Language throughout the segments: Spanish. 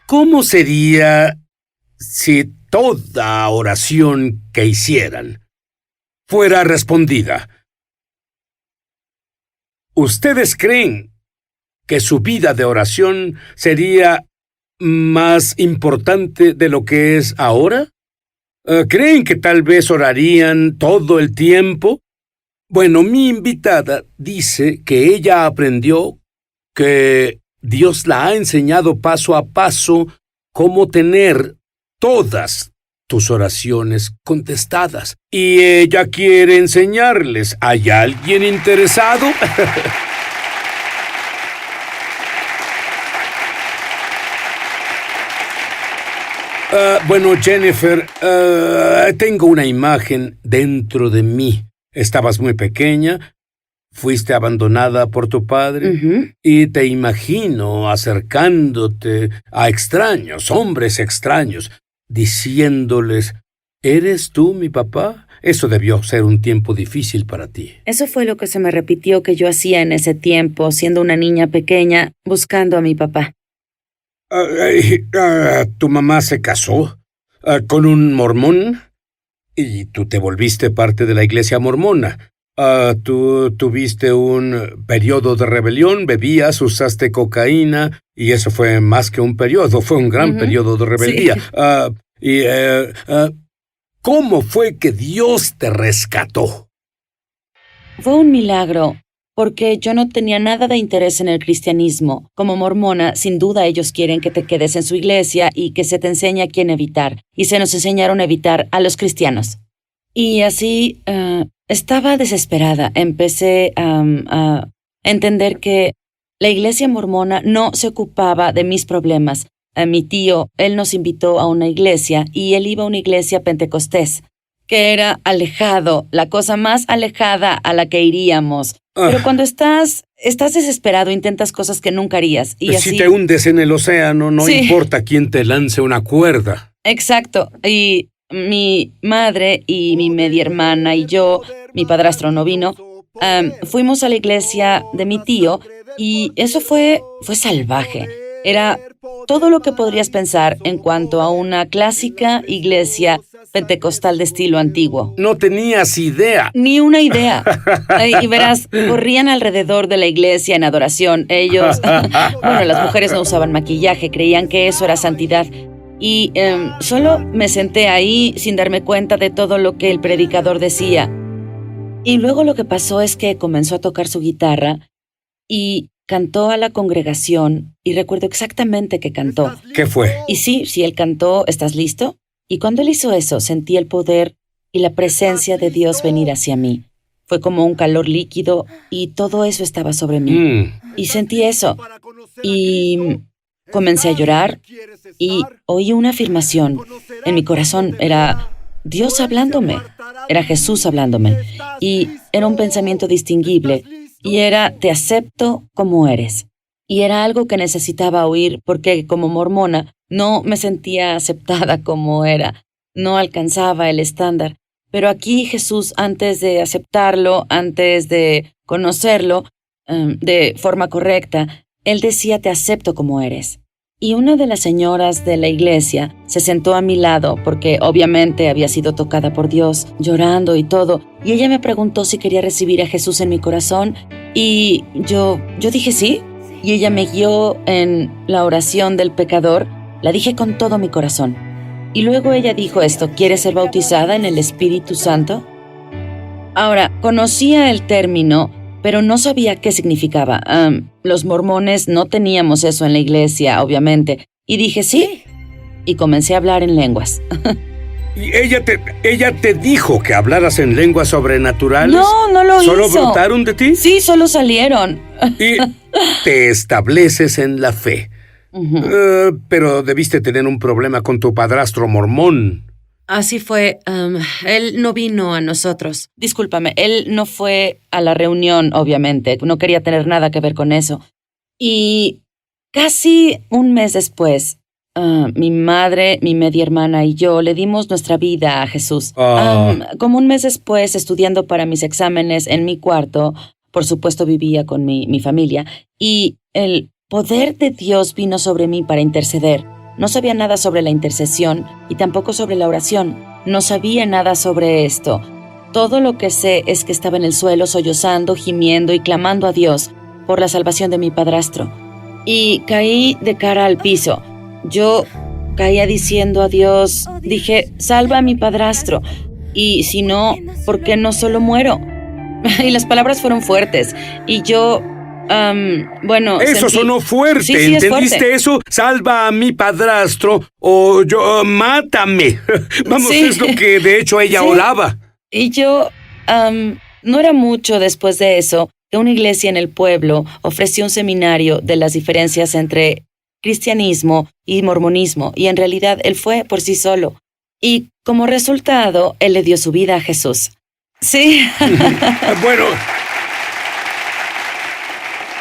¿Cómo sería si toda oración que hicieran fuera respondida? ¿Ustedes creen que su vida de oración sería más importante de lo que es ahora? ¿Creen que tal vez orarían todo el tiempo? Bueno, mi invitada dice que ella aprendió que Dios la ha enseñado paso a paso cómo tener todas tus oraciones contestadas. Y ella quiere enseñarles. ¿Hay alguien interesado? Bueno, Jennifer, tengo una imagen dentro de mí. Estabas muy pequeña, fuiste abandonada por tu padre, y te imagino acercándote a extraños, hombres extraños, diciéndoles, ¿eres tú mi papá? Eso debió ser un tiempo difícil para ti. Eso fue lo que se me repitió que yo hacía en ese tiempo, siendo una niña pequeña, buscando a mi papá. ¿Tu mamá se casó con un mormón? Y tú te volviste parte de la iglesia mormona. Tú tuviste un periodo de rebelión, bebías, usaste cocaína, y eso fue más que un periodo, fue un gran periodo de rebeldía. Sí. ¿Cómo fue que Dios te rescató? Fue un milagro, porque yo no tenía nada de interés en el cristianismo. Como mormona, sin duda ellos quieren que te quedes en su iglesia y que se te enseñe a quién evitar. Y se nos enseñaron a evitar a los cristianos. Y así estaba desesperada. Empecé a entender que la iglesia mormona no se ocupaba de mis problemas. Mi tío, él nos invitó a una iglesia y él iba a una iglesia pentecostés, que era alejado, la cosa más alejada a la que iríamos. Pero cuando estás desesperado, intentas cosas que nunca harías. Y si así, te hundes en el océano, no importa quién te lance una cuerda. Exacto. Y mi madre y mi media hermana y yo, mi padrastro no vino, fuimos a la iglesia de mi tío y eso fue salvaje. Era todo lo que podrías pensar en cuanto a una clásica iglesia pentecostal de estilo antiguo. No tenías idea. Ni una idea. Y verás, corrían alrededor de la iglesia en adoración. Ellos, bueno, las mujeres no usaban maquillaje, creían que eso era santidad. Y solo me senté ahí sin darme cuenta de todo lo que el predicador decía. Y luego lo que pasó es que comenzó a tocar su guitarra y cantó a la congregación, y recuerdo exactamente qué cantó. ¿Qué fue? Y sí, él cantó, ¿estás listo? Y cuando él hizo eso, sentí el poder y la presencia de Dios venir hacia mí. Fue como un calor líquido y todo eso estaba sobre mí. Y sentí eso. Y comencé a llorar y oí una afirmación. En mi corazón era Dios hablándome, era Jesús hablándome. Y era un pensamiento distinguible. Y era, te acepto como eres. Y era algo que necesitaba oír porque como mormona no me sentía aceptada como era. No alcanzaba el estándar. Pero aquí Jesús, antes de aceptarlo, antes de conocerlo de forma correcta, Él decía, te acepto como eres. Y una de las señoras de la iglesia se sentó a mi lado porque obviamente había sido tocada por Dios, llorando y todo. Y ella me preguntó si quería recibir a Jesús en mi corazón y yo dije sí. Y ella me guió en la oración del pecador. La dije con todo mi corazón. Y luego ella dijo esto, ¿quieres ser bautizada en el Espíritu Santo? Ahora, conocía el término, pero no sabía qué significaba. Los mormones no teníamos eso en la iglesia, obviamente. Y dije sí. Y comencé a hablar en lenguas. ¿Y ella te dijo que hablaras en lenguas sobrenaturales? No lo hizo. ¿Solo brotaron de ti? Sí, solo salieron. Y te estableces en la fe. Pero debiste tener un problema con tu padrastro mormón. Así fue. Él no vino a nosotros. Discúlpame, él no fue a la reunión, obviamente. No quería tener nada que ver con eso. Y casi un mes después, mi madre, mi media hermana y yo le dimos nuestra vida a Jesús. Como un mes después, estudiando para mis exámenes en mi cuarto, por supuesto vivía con mi familia, y el poder de Dios vino sobre mí para interceder. No sabía nada sobre la intercesión y tampoco sobre la oración. No sabía nada sobre esto. Todo lo que sé es que estaba en el suelo sollozando, gimiendo y clamando a Dios por la salvación de mi padrastro. Y caí de cara al piso. Yo caía diciendo a Dios, dije, salva a mi padrastro. Y si no, ¿por qué no solo muero? Y las palabras fueron fuertes. Y yo, bueno... Eso sonó fuerte. Sí, ¿Entendiste fuerte. eso? Salva a mi padrastro o yo, mátame. Vamos, Sí. es lo que de hecho ella Sí. oraba. Y yo, no era mucho después de eso que una iglesia en el pueblo ofreció un seminario de las diferencias entre cristianismo y mormonismo, y en realidad él fue por sí solo. Y como resultado, él le dio su vida a Jesús. Sí. Bueno,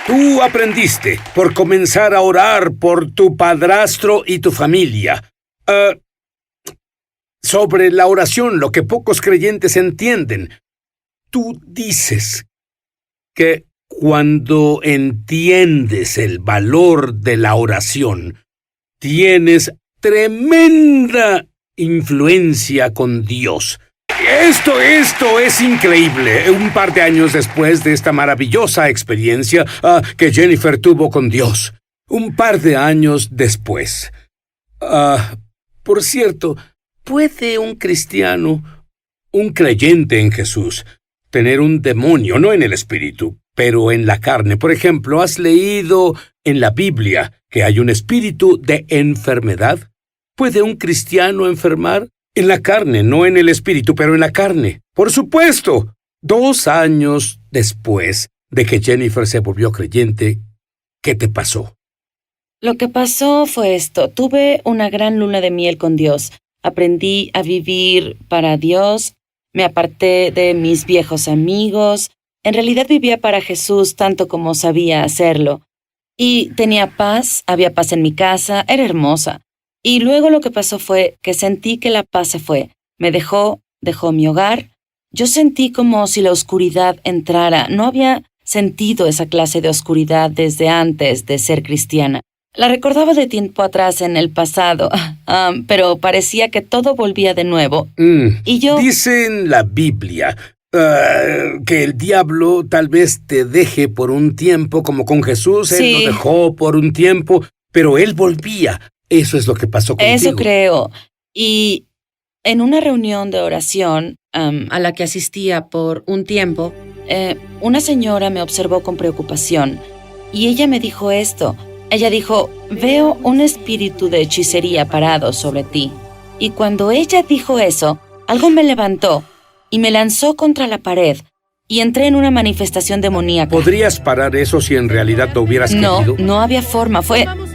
tú aprendiste por comenzar a orar por tu padrastro y tu familia. Sobre la oración, lo que pocos creyentes entienden. Tú dices que cuando entiendes el valor de la oración, tienes tremenda influencia con Dios. Esto es increíble. Un par de años después de esta maravillosa experiencia que Jennifer tuvo con Dios. Un par de años después. Por cierto, ¿puede un cristiano, un creyente en Jesús, tener un demonio, no en el espíritu, pero en la carne? Por ejemplo, ¿has leído en la Biblia que hay un espíritu de enfermedad? ¿Puede un cristiano enfermar? En la carne, no en el espíritu, pero en la carne. Por supuesto. 2 años después de que Jennifer se volvió creyente, ¿qué te pasó? Lo que pasó fue esto. Tuve una gran luna de miel con Dios. Aprendí a vivir para Dios. Me aparté de mis viejos amigos. En realidad vivía para Jesús tanto como sabía hacerlo. Y tenía paz, había paz en mi casa, era hermosa. Y luego lo que pasó fue que sentí que la paz se fue. Me dejó mi hogar. Yo sentí como si la oscuridad entrara. No había sentido esa clase de oscuridad desde antes de ser cristiana. La recordaba de tiempo atrás en el pasado, pero parecía que todo volvía de nuevo. Y yo... Dice en la Biblia que el diablo tal vez te deje por un tiempo, como con Jesús. Él lo dejó por un tiempo, pero él volvía. Eso es lo que pasó contigo. Eso creo. Y en una reunión de oración a la que asistía por un tiempo, una señora me observó con preocupación y ella me dijo esto. Ella dijo, veo un espíritu de hechicería parado sobre ti. Y cuando ella dijo eso, algo me levantó y me lanzó contra la pared y entré en una manifestación demoníaca. ¿Podrías parar eso si en realidad lo hubieras querido? No había forma.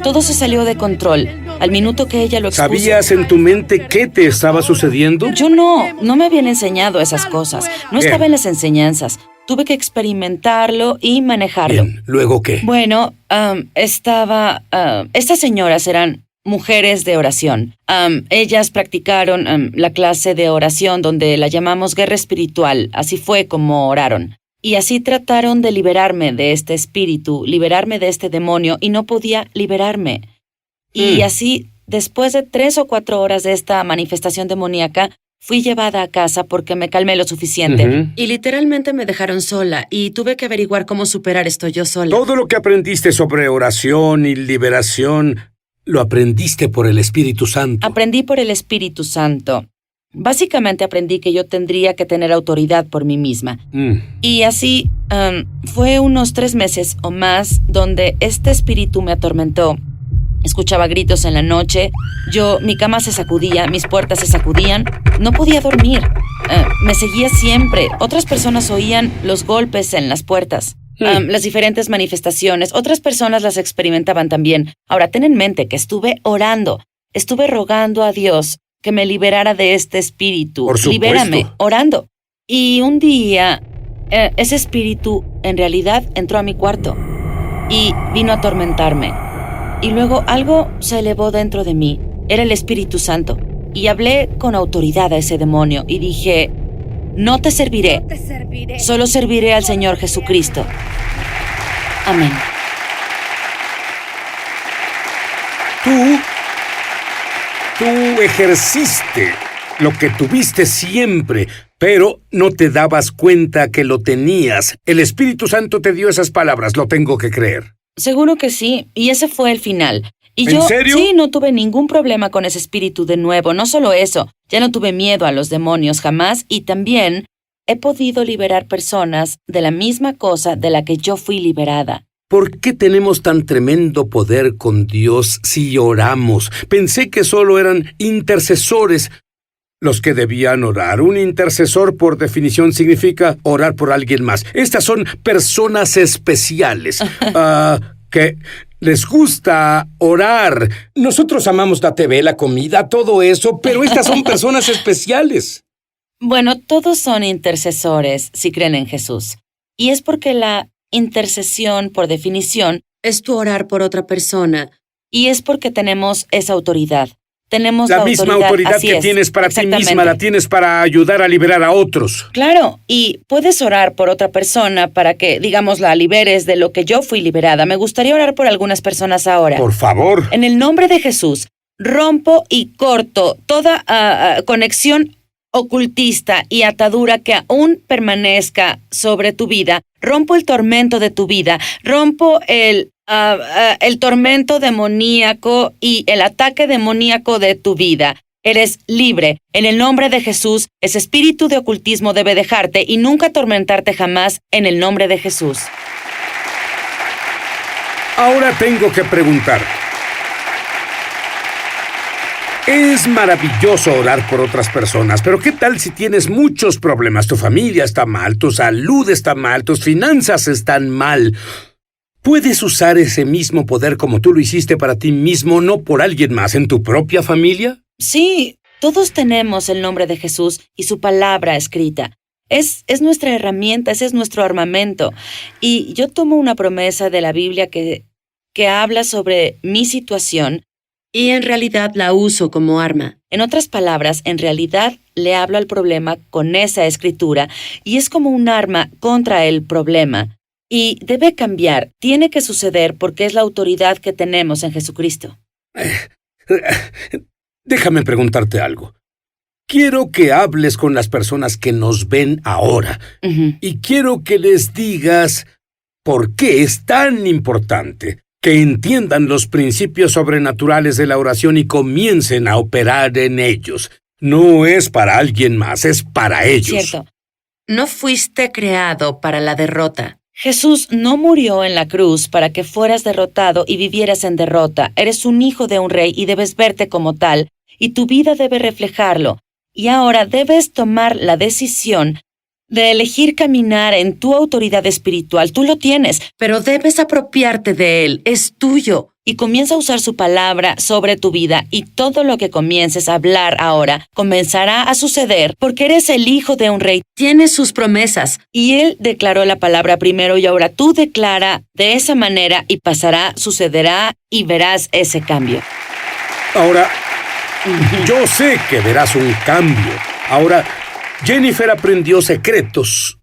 Todo se salió de control. Al minuto que ella lo expuso. ¿Sabías en tu mente qué te estaba sucediendo? Yo no me habían enseñado esas cosas. No estaba en las enseñanzas. Tuve que experimentarlo y manejarlo. Bien, ¿luego qué? Bueno, estas señoras eran mujeres de oración. Ellas practicaron la clase de oración donde la llamamos guerra espiritual. Así fue como oraron. Y así trataron de liberarme de este espíritu, liberarme de este demonio, y no podía liberarme. Y así, después de 3 o 4 horas de esta manifestación demoníaca, fui llevada a casa porque me calmé lo suficiente. Y literalmente me dejaron sola y tuve que averiguar cómo superar esto yo sola. Todo lo que aprendiste sobre oración y liberación, lo aprendiste por el Espíritu Santo. Aprendí por el Espíritu Santo. Básicamente aprendí que yo tendría que tener autoridad por mí misma. Y así fue unos 3 meses o más donde este espíritu me atormentó. Escuchaba gritos en la noche, mi cama se sacudía, mis puertas se sacudían, no podía dormir. Me seguía siempre. Otras personas oían los golpes en las puertas, las diferentes manifestaciones. Otras personas las experimentaban también. Ahora, ten en mente que estuve rogando a Dios que me liberara de este espíritu. Por supuesto. Libérame, orando. Y un día, ese espíritu en realidad entró a mi cuarto y vino a atormentarme. Y luego algo se elevó dentro de mí. Era el Espíritu Santo. Y hablé con autoridad a ese demonio y dije, no te serviré. Solo serviré al Señor Jesucristo. Amén. Tú Tú ejerciste lo que tuviste siempre, pero no te dabas cuenta que lo tenías. El Espíritu Santo te dio esas palabras, lo tengo que creer. Seguro que sí, y ese fue el final. Y ¿En serio? Sí, no tuve ningún problema con ese espíritu de nuevo. No solo eso, ya no tuve miedo a los demonios jamás, y también he podido liberar personas de la misma cosa de la que yo fui liberada. ¿Por qué tenemos tan tremendo poder con Dios si oramos? Pensé que solo eran intercesores los que debían orar. Un intercesor, por definición, significa orar por alguien más. Estas son personas especiales, que les gusta orar. Nosotros amamos la TV, la comida, todo eso, pero estas son personas especiales. Bueno, todos son intercesores si creen en Jesús. Y es porque la intercesión, por definición, es tu orar por otra persona. Y es porque tenemos esa autoridad. Tenemos la misma autoridad que tienes para ti misma, la tienes para ayudar a liberar a otros. Claro, y puedes orar por otra persona para que, digamos, la liberes de lo que yo fui liberada. Me gustaría orar por algunas personas ahora. Por favor. En el nombre de Jesús, rompo y corto toda conexión ocultista y atadura que aún permanezca sobre tu vida. Rompo el tormento de tu vida. Rompo el tormento demoníaco y el ataque demoníaco de tu vida. Eres libre. En el nombre de Jesús, ese espíritu de ocultismo debe dejarte y nunca atormentarte jamás en el nombre de Jesús. Ahora tengo que preguntar. Es maravilloso orar por otras personas, pero ¿qué tal si tienes muchos problemas? Tu familia está mal, tu salud está mal, tus finanzas están mal. ¿Puedes usar ese mismo poder como tú lo hiciste para ti mismo, no por alguien más, en tu propia familia? Sí, todos tenemos el nombre de Jesús y su palabra escrita. Es nuestra herramienta, ese es nuestro armamento. Y yo tomo una promesa de la Biblia que habla sobre mi situación y en realidad la uso como arma. En otras palabras, en realidad le hablo al problema con esa escritura y es como un arma contra el problema. Y debe cambiar, tiene que suceder porque es la autoridad que tenemos en Jesucristo. Déjame preguntarte algo. Quiero que hables con las personas que nos ven ahora. Y quiero que les digas por qué es tan importante que entiendan los principios sobrenaturales de la oración y comiencen a operar en ellos. No es para alguien más, es para ellos. Cierto. No fuiste creado para la derrota. Jesús no murió en la cruz para que fueras derrotado y vivieras en derrota. Eres un hijo de un rey y debes verte como tal, y tu vida debe reflejarlo. Y ahora debes tomar la decisión de elegir caminar en tu autoridad espiritual. Tú lo tienes, pero debes apropiarte de él. Es tuyo. Y comienza a usar su palabra sobre tu vida y todo lo que comiences a hablar ahora comenzará a suceder porque eres el hijo de un rey. Tienes sus promesas y él declaró la palabra primero y ahora tú declara de esa manera y pasará, sucederá y verás ese cambio. Ahora, yo sé que verás un cambio. Ahora, Jennifer aprendió secretos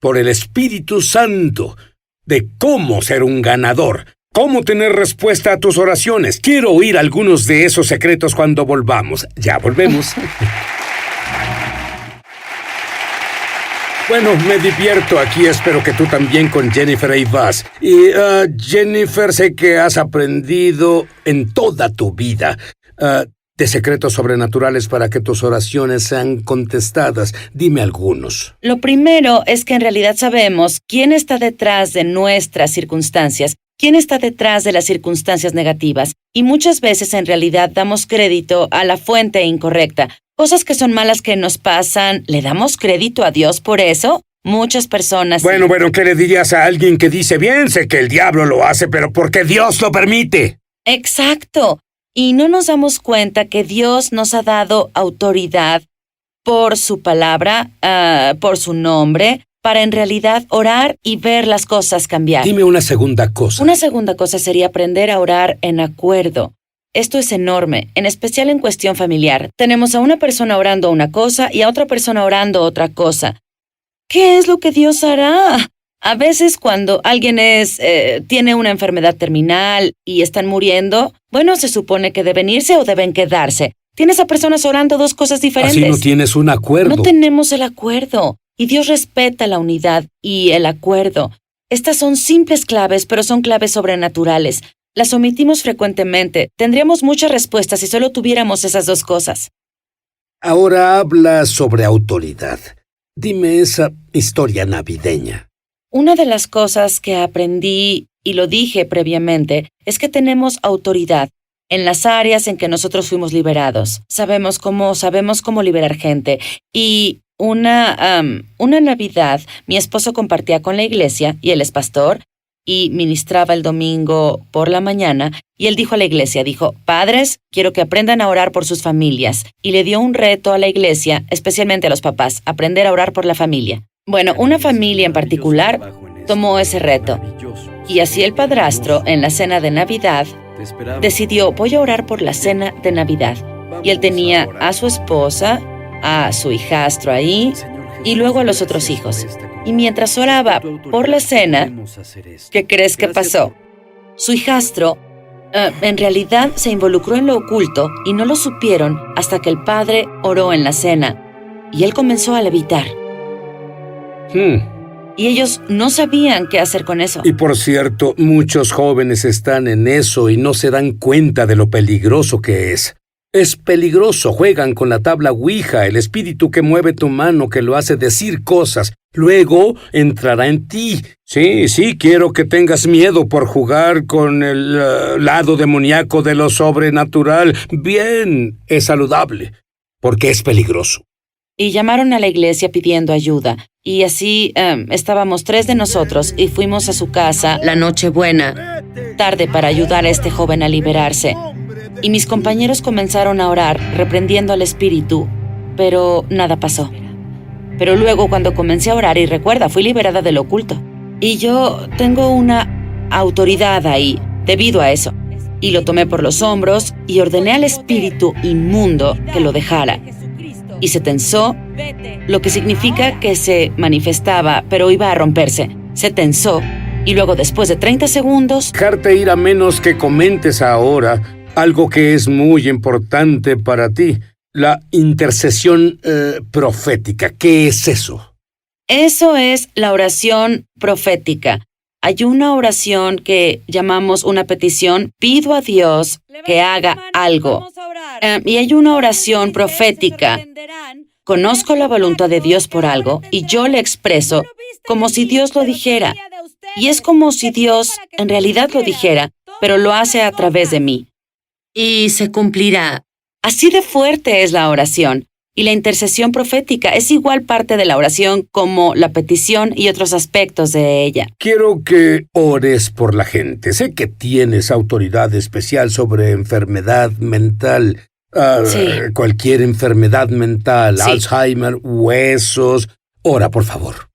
por el Espíritu Santo de cómo ser un ganador, cómo tener respuesta a tus oraciones. Quiero oír algunos de esos secretos cuando volvamos. Ya volvemos. Bueno, me divierto aquí. Espero que tú también con Jennifer ahí vas. Y, Jennifer, sé que has aprendido en toda tu vida de secretos sobrenaturales para que tus oraciones sean contestadas. Dime algunos. Lo primero es que en realidad sabemos quién está detrás de nuestras circunstancias, quién está detrás de las circunstancias negativas. Y muchas veces en realidad damos crédito a la fuente incorrecta. Cosas que son malas que nos pasan, ¿le damos crédito a Dios por eso? Muchas personas... Bueno, ¿qué le dirías a alguien que dice, bien, sé que el diablo lo hace, pero ¿por qué Dios lo permite? Exacto. Y no nos damos cuenta que Dios nos ha dado autoridad por su palabra, por su nombre, para en realidad orar y ver las cosas cambiar. Dime una segunda cosa. Una segunda cosa sería aprender a orar en acuerdo. Esto es enorme, en especial en cuestión familiar. Tenemos a una persona orando una cosa y a otra persona orando otra cosa. ¿Qué es lo que Dios hará? A veces cuando alguien tiene una enfermedad terminal y están muriendo, bueno, se supone que deben irse o deben quedarse. Tienes a personas orando dos cosas diferentes. Así no tienes un acuerdo. No tenemos el acuerdo. Y Dios respeta la unidad y el acuerdo. Estas son simples claves, pero son claves sobrenaturales. Las omitimos frecuentemente. Tendríamos muchas respuestas si solo tuviéramos esas dos cosas. Ahora habla sobre autoridad. Dime esa historia navideña. Una de las cosas que aprendí, y lo dije previamente, es que tenemos autoridad en las áreas en que nosotros fuimos liberados. Sabemos cómo liberar gente. Y una Navidad, mi esposo compartía con la iglesia, y él es pastor, y ministraba el domingo por la mañana, y él dijo a la iglesia, padres, quiero que aprendan a orar por sus familias. Y le dio un reto a la iglesia, especialmente a los papás, aprender a orar por la familia. Bueno, una familia en particular tomó ese reto. Y así el padrastro, en la cena de Navidad, decidió, voy a orar por la cena de Navidad. Y él tenía a su esposa, a su hijastro ahí, y luego a los otros hijos. Y mientras oraba por la cena, ¿qué crees que pasó? Su hijastro, en realidad se involucró en lo oculto y no lo supieron hasta que el padre oró en la cena. Y él comenzó a levitar. Y ellos no sabían qué hacer con eso. Y por cierto, muchos jóvenes están en eso y no se dan cuenta de lo peligroso que es. Es peligroso, juegan con la tabla Ouija, el espíritu que mueve tu mano, que lo hace decir cosas. Luego entrará en ti. Sí, quiero que tengas miedo por jugar con el lado demoníaco de lo sobrenatural. Bien, es saludable, porque es peligroso. Y llamaron a la iglesia pidiendo ayuda. Y así estábamos 3 de nosotros y fuimos a su casa la Nochebuena, tarde para ayudar a este joven a liberarse. Y mis compañeros comenzaron a orar, reprendiendo al espíritu, pero nada pasó. Pero luego cuando comencé a orar, y recuerda, fui liberada del oculto. Y yo tengo una autoridad ahí, debido a eso. Y lo tomé por los hombros y ordené al espíritu inmundo que lo dejara. Y se tensó, lo que significa que se manifestaba, pero iba a romperse. Se tensó, y luego después de 30 segundos... Dejarte ir a menos que comentes ahora algo que es muy importante para ti. La intercesión profética. ¿Qué es eso? Eso es la oración profética. Hay una oración que llamamos una petición. Pido a Dios que haga algo. Y hay una oración profética. Conozco la voluntad de Dios por algo y yo le expreso como si Dios lo dijera. Y es como si Dios en realidad lo dijera, pero lo hace a través de mí. Y se cumplirá. Así de fuerte es la oración. Y la intercesión profética es igual parte de la oración como la petición y otros aspectos de ella. Quiero que ores por la gente. Sé que tienes autoridad especial sobre enfermedad mental. Sí. Cualquier enfermedad mental, Sí. Alzheimer, huesos. Ora, por favor.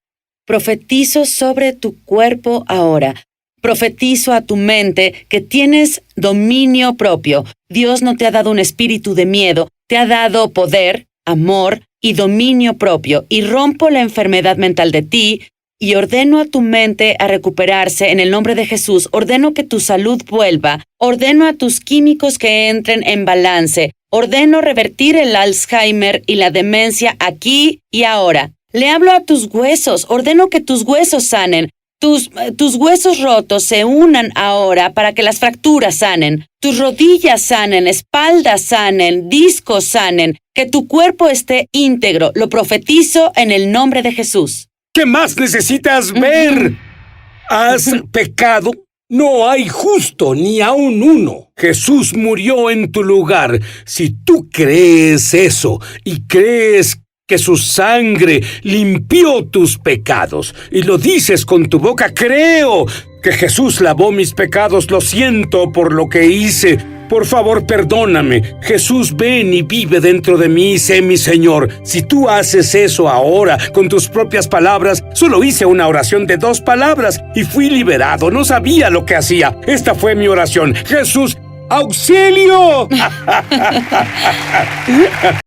Profetizo sobre tu cuerpo ahora. Profetizo a tu mente que tienes dominio propio. Dios no te ha dado un espíritu de miedo, te ha dado poder, amor y dominio propio. Y rompo la enfermedad mental de ti y ordeno a tu mente a recuperarse en el nombre de Jesús. Ordeno que tu salud vuelva. Ordeno a tus químicos que entren en balance. Ordeno revertir el Alzheimer y la demencia aquí y ahora. Le hablo a tus huesos. Ordeno que tus huesos sanen. Tus huesos rotos se unan ahora para que las fracturas sanen. Tus rodillas sanen, espaldas sanen, discos sanen. Que tu cuerpo esté íntegro. Lo profetizo en el nombre de Jesús. ¿Qué más necesitas ver? ¿Has pecado? No hay justo ni aun uno. Jesús murió en tu lugar. Si tú crees eso y crees que su sangre limpió tus pecados y lo dices con tu boca, creo que Jesús lavó mis pecados, lo siento por lo que hice. Por favor, perdóname. Jesús, ven y vive dentro de mí, sé mi Señor. Si tú haces eso ahora, con tus propias palabras, solo hice una oración de 2 palabras y fui liberado. No sabía lo que hacía. Esta fue mi oración. Jesús, ¡auxilio!